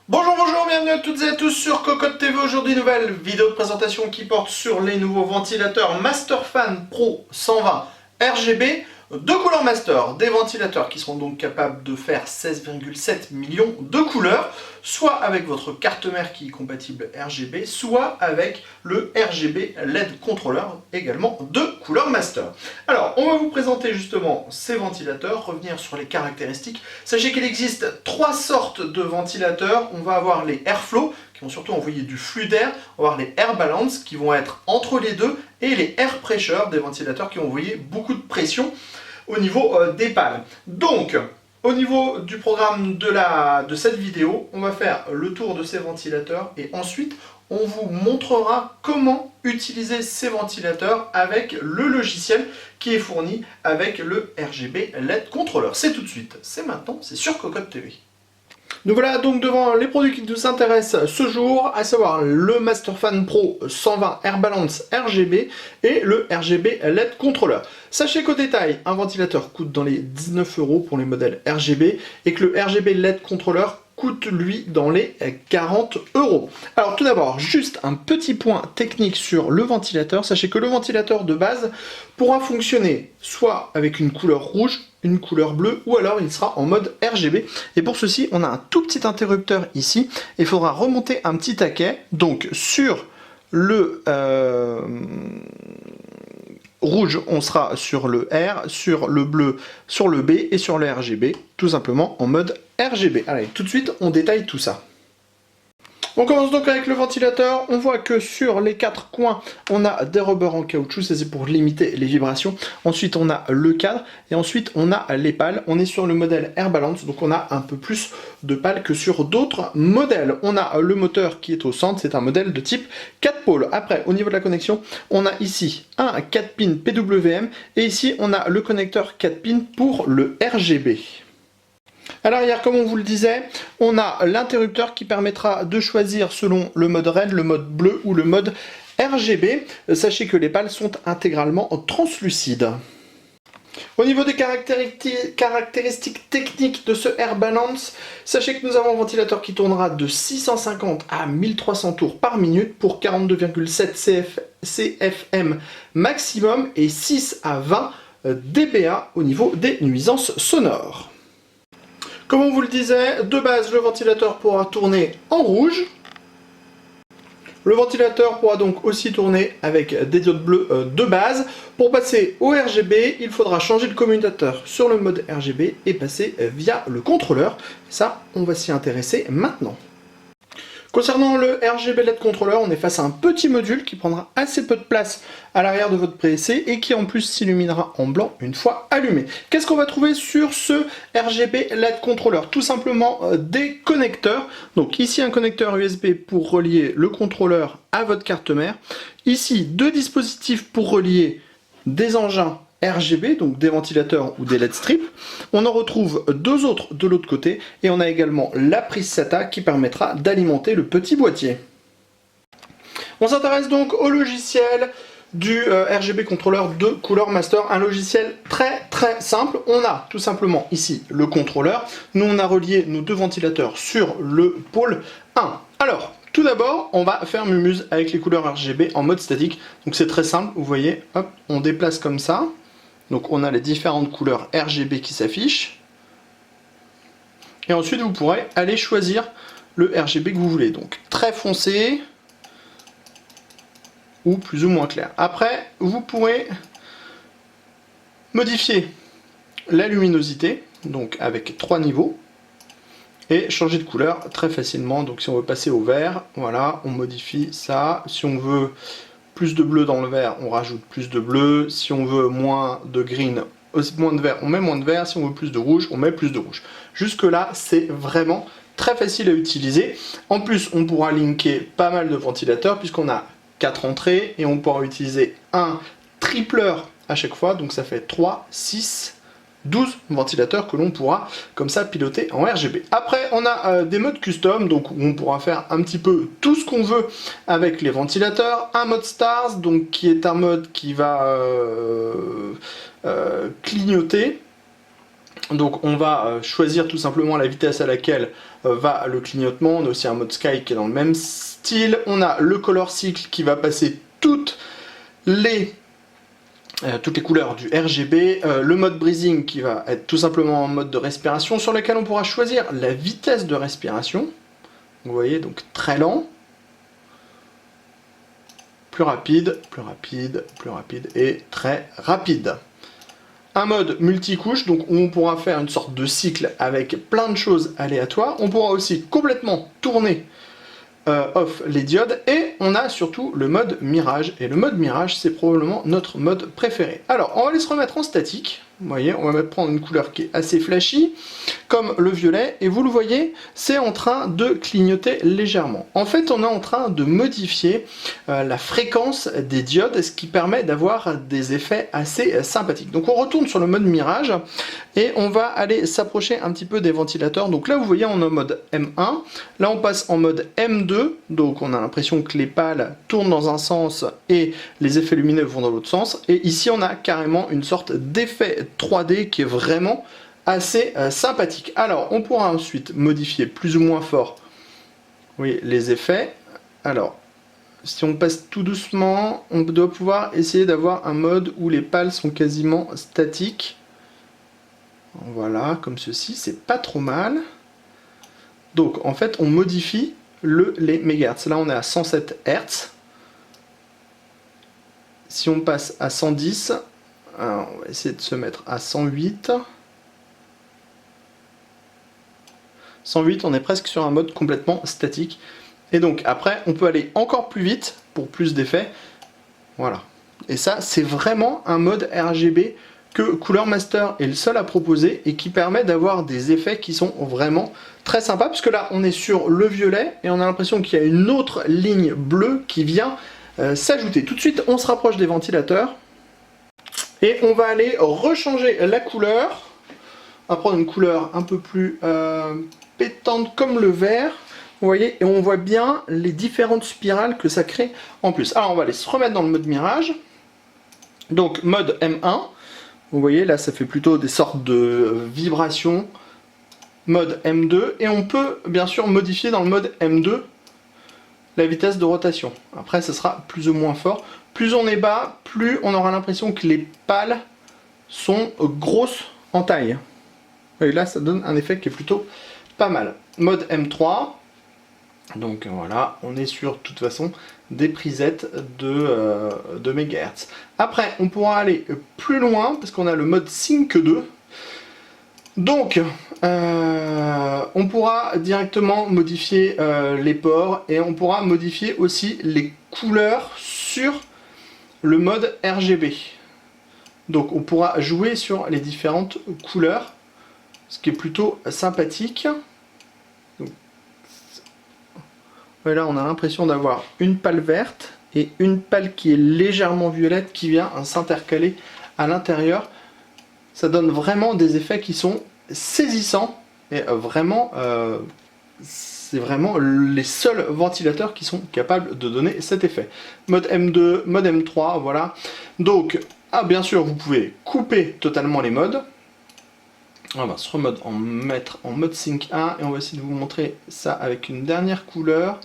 Bonjour, bienvenue à toutes et à tous sur Cocotte TV. Aujourd'hui, nouvelle vidéo de présentation qui porte sur les nouveaux ventilateurs Masterfan Pro 120 RGB de couleur master. Des ventilateurs qui seront donc capables de faire 16,7 millions de couleurs, soit avec votre carte mère qui est compatible RGB, soit avec le RGB LED contrôleur également de couleur master. Alors, on va vous présenter justement ces ventilateurs, revenir sur les caractéristiques. Sachez qu'il existe trois sortes de ventilateurs. On va avoir les Airflow, qui vont surtout envoyer du flux d'air. On va avoir les Air Balance, qui vont être entre les deux, et les Air Pressure, des ventilateurs qui vont envoyer beaucoup de pression au niveau des pales. Donc, au niveau du programme de cette vidéo, on va faire le tour de ces ventilateurs et ensuite on vous montrera comment utiliser ces ventilateurs avec le logiciel qui est fourni avec le RGB LED contrôleur. C'est tout de suite, c'est maintenant, c'est sur Cocotte TV. Nous voilà donc devant les produits qui nous intéressent ce jour, à savoir le Masterfan Pro 120 Air Balance RGB et le RGB LED contrôleur. Sachez qu'au détail, un ventilateur coûte dans les 19 € pour les modèles RGB et que le RGB LED contrôleur coûte lui dans les 40 €. Alors tout d'abord, juste un petit point technique sur le ventilateur. Sachez que le ventilateur de base pourra fonctionner soit avec une couleur rouge, une couleur bleue, ou alors il sera en mode RGB. Et pour ceci, on a un tout petit interrupteur ici. Il faudra remonter un petit taquet. Donc sur le rouge, on sera sur le R, sur le bleu, sur le B et sur le RGB, tout simplement en mode RGB. Allez, tout de suite, on détaille tout ça. On commence donc avec le ventilateur. On voit que sur les quatre coins, on a des rubbers en caoutchouc, ça c'est pour limiter les vibrations. Ensuite, on a le cadre et ensuite, on a les pales. On est sur le modèle Air Balance, donc on a un peu plus de pales que sur d'autres modèles. On a le moteur qui est au centre, c'est un modèle de type 4 pôles. Après, au niveau de la connexion, on a ici un 4 pins PWM et ici, on a le connecteur 4 pins pour le RGB. À l'arrière, comme on vous le disait, on a l'interrupteur qui permettra de choisir selon le mode RED, le mode bleu ou le mode RGB. Sachez que les pales sont intégralement translucides. Au niveau des caractéristiques techniques de ce Air Balance, sachez que nous avons un ventilateur qui tournera de 650 à 1300 tours par minute pour 42,7 CFM maximum et 6 à 20 dBA au niveau des nuisances sonores. Comme on vous le disait, de base, le ventilateur pourra tourner en rouge. Le ventilateur pourra donc aussi tourner avec des diodes bleues de base. Pour passer au RGB, il faudra changer le commutateur sur le mode RGB et passer via le contrôleur. Ça, on va s'y intéresser maintenant. Concernant le RGB LED contrôleur, on est face à un petit module qui prendra assez peu de place à l'arrière de votre PC et qui en plus s'illuminera en blanc une fois allumé. Qu'est-ce qu'on va trouver sur ce RGB LED contrôleur? Tout simplement des connecteurs. Donc ici un connecteur USB pour relier le contrôleur à votre carte mère. Ici deux dispositifs pour relier des engins RGB, donc des ventilateurs ou des LED strips. On en retrouve deux autres de l'autre côté et on a également la prise SATA qui permettra d'alimenter le petit boîtier. On s'intéresse donc au logiciel du RGB contrôleur de couleur master, un logiciel très simple. On a tout simplement ici le contrôleur. Nous on a relié nos deux ventilateurs sur le pôle 1. Alors, tout d'abord, on va faire mumuse avec les couleurs RGB en mode statique. Donc c'est très simple, vous voyez, hop, on déplace comme ça. Donc on a les différentes couleurs RGB qui s'affichent. Et ensuite vous pourrez aller choisir le RGB que vous voulez. Donc très foncé ou plus ou moins clair. Après vous pourrez modifier la luminosité, donc avec 3 niveaux. Et changer de couleur très facilement. Donc si on veut passer au vert, voilà, on modifie ça. Si on veut plus de bleu dans le vert, on rajoute plus de bleu. Si on veut moins de green, moins de vert, on met moins de vert. Si on veut plus de rouge, on met plus de rouge. Jusque là, c'est vraiment très facile à utiliser. En plus, on pourra linker pas mal de ventilateurs puisqu'on a 4 entrées et on pourra utiliser un tripleur à chaque fois. Donc ça fait 3, 6, 12 ventilateurs que l'on pourra comme ça piloter en RGB. Après on a des modes custom, donc où on pourra faire un petit peu tout ce qu'on veut avec les ventilateurs. Un mode Stars, donc qui est un mode qui va clignoter Donc on va choisir tout simplement la vitesse à laquelle va le clignotement. On a aussi un mode Sky qui est dans le même style. On a le Color Cycle qui va passer toutes les couleurs du RGB. Le mode Breathing qui va être tout simplement en mode de respiration sur lequel on pourra choisir la vitesse de respiration. Vous voyez, donc très lent, plus rapide, plus rapide, plus rapide et très rapide. Un mode multicouche, donc où on pourra faire une sorte de cycle avec plein de choses aléatoires. On pourra aussi complètement tourner off les diodes, et on a surtout le mode mirage, et le mode mirage c'est probablement notre mode préféré. Alors on va aller se remettre en statique. Vous voyez, on va prendre une couleur qui est assez flashy, comme le violet, et vous le voyez, c'est en train de clignoter légèrement. En fait, on est en train de modifier la fréquence des diodes, ce qui permet d'avoir des effets assez sympathiques. Donc on retourne sur le mode mirage, et on va aller s'approcher un petit peu des ventilateurs. Donc là, vous voyez, on est en mode M1, là on passe en mode M2, donc on a l'impression que les pales tournent dans un sens, et les effets lumineux vont dans l'autre sens, et ici on a carrément une sorte d'effet 3D qui est vraiment assez sympathique. Alors on pourra ensuite modifier plus ou moins fort, oui, les effets. Alors si on passe tout doucement, on doit pouvoir essayer d'avoir un mode où les pales sont quasiment statiques. Voilà, comme ceci, c'est pas trop mal. Donc en fait on modifie les mégahertz. Là on est à 107 Hz. Si on passe à 110, alors, on va essayer de se mettre à 108. 108, on est presque sur un mode complètement statique. Et donc après, on peut aller encore plus vite pour plus d'effets. Voilà. Et ça, c'est vraiment un mode RGB que Cooler Master est le seul à proposer et qui permet d'avoir des effets qui sont vraiment très sympas. Puisque là, on est sur le violet et on a l'impression qu'il y a une autre ligne bleue qui vient s'ajouter. Tout de suite, on se rapproche des ventilateurs. Et on va aller rechanger la couleur. On va prendre une couleur un peu plus pétante comme le vert. Vous voyez, et on voit bien les différentes spirales que ça crée en plus. Alors on va aller se remettre dans le mode mirage. Donc mode M1. Vous voyez, là ça fait plutôt des sortes de vibrations. Mode M2. Et on peut bien sûr modifier dans le mode M2 la vitesse de rotation. Après ça sera plus ou moins fort. Plus on est bas, plus on aura l'impression que les pales sont grosses en taille. Et là, ça donne un effet qui est plutôt pas mal. Mode M3. Donc voilà, on est sur, de toute façon, des prisettes de MHz. Après, on pourra aller plus loin, parce qu'on a le mode Sync 2. Donc, on pourra directement modifier les ports, et on pourra modifier aussi les couleurs sur le mode RGB. Donc on pourra jouer sur les différentes couleurs, ce qui est plutôt sympathique. Donc, là on a l'impression d'avoir une pale verte et une pale qui est légèrement violette qui vient s'intercaler à l'intérieur. Ça donne vraiment des effets qui sont saisissants et vraiment c'est vraiment les seuls ventilateurs qui sont capables de donner cet effet. Mode M2, mode M3, voilà. Donc, bien sûr, vous pouvez couper totalement les modes. On va se mettre en mode Sync 1 et on va essayer de vous montrer ça avec une dernière couleur.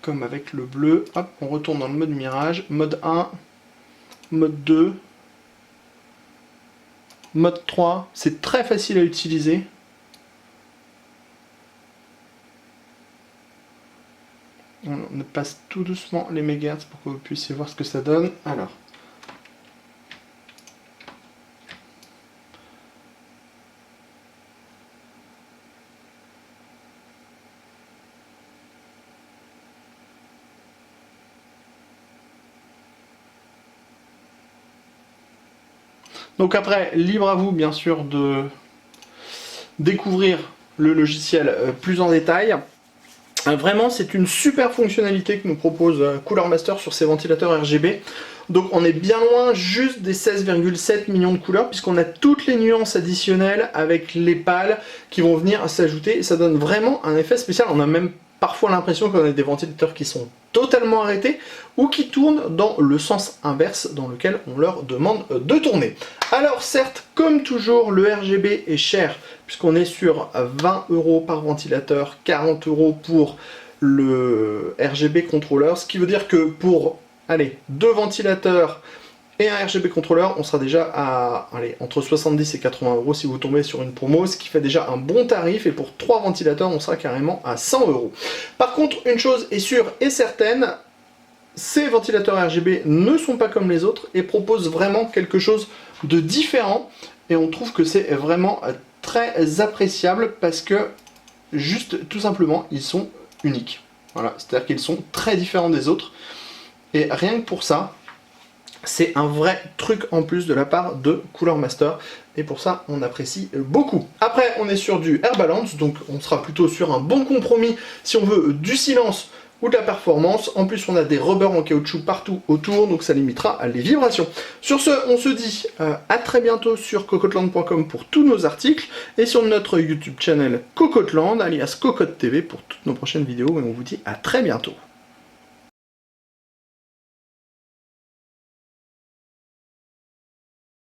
Comme avec le bleu. Hop, on retourne dans le mode mirage. Mode 1, mode 2, mode 3. C'est très facile à utiliser. On passe tout doucement les mégahertz pour que vous puissiez voir ce que ça donne. Alors. Donc après, libre à vous bien sûr de découvrir le logiciel plus en détail. Vraiment, c'est une super fonctionnalité que nous propose Cooler Master sur ses ventilateurs RGB. Donc on est bien loin juste des 16,7 millions de couleurs, puisqu'on a toutes les nuances additionnelles avec les pales qui vont venir s'ajouter. Et ça donne vraiment un effet spécial. On n'a même parfois l'impression qu'on a des ventilateurs qui sont totalement arrêtés ou qui tournent dans le sens inverse dans lequel on leur demande de tourner. Alors certes, comme toujours, le RGB est cher puisqu'on est sur 20 € par ventilateur, 40 € pour le RGB contrôleur, ce qui veut dire que pour, allez, 2 ventilateurs et un RGB contrôleur, on sera déjà à entre 70 et 80 € si vous tombez sur une promo, ce qui fait déjà un bon tarif, et pour 3 ventilateurs, on sera carrément à 100 €. Par contre, une chose est sûre et certaine, ces ventilateurs RGB ne sont pas comme les autres et proposent vraiment quelque chose de différent, et on trouve que c'est vraiment très appréciable parce que, juste, tout simplement, ils sont uniques. Voilà, c'est-à-dire qu'ils sont très différents des autres, et rien que pour ça, c'est un vrai truc en plus de la part de Cooler Master, et pour ça on apprécie beaucoup. Après on est sur du Air Balance, donc on sera plutôt sur un bon compromis si on veut du silence ou de la performance. En plus on a des rubbers en caoutchouc partout autour, donc ça limitera les vibrations. Sur ce, on se dit à très bientôt sur cocotland.com pour tous nos articles, et sur notre YouTube channel Cocotland, alias Cocotte TV, pour toutes nos prochaines vidéos, et on vous dit à très bientôt.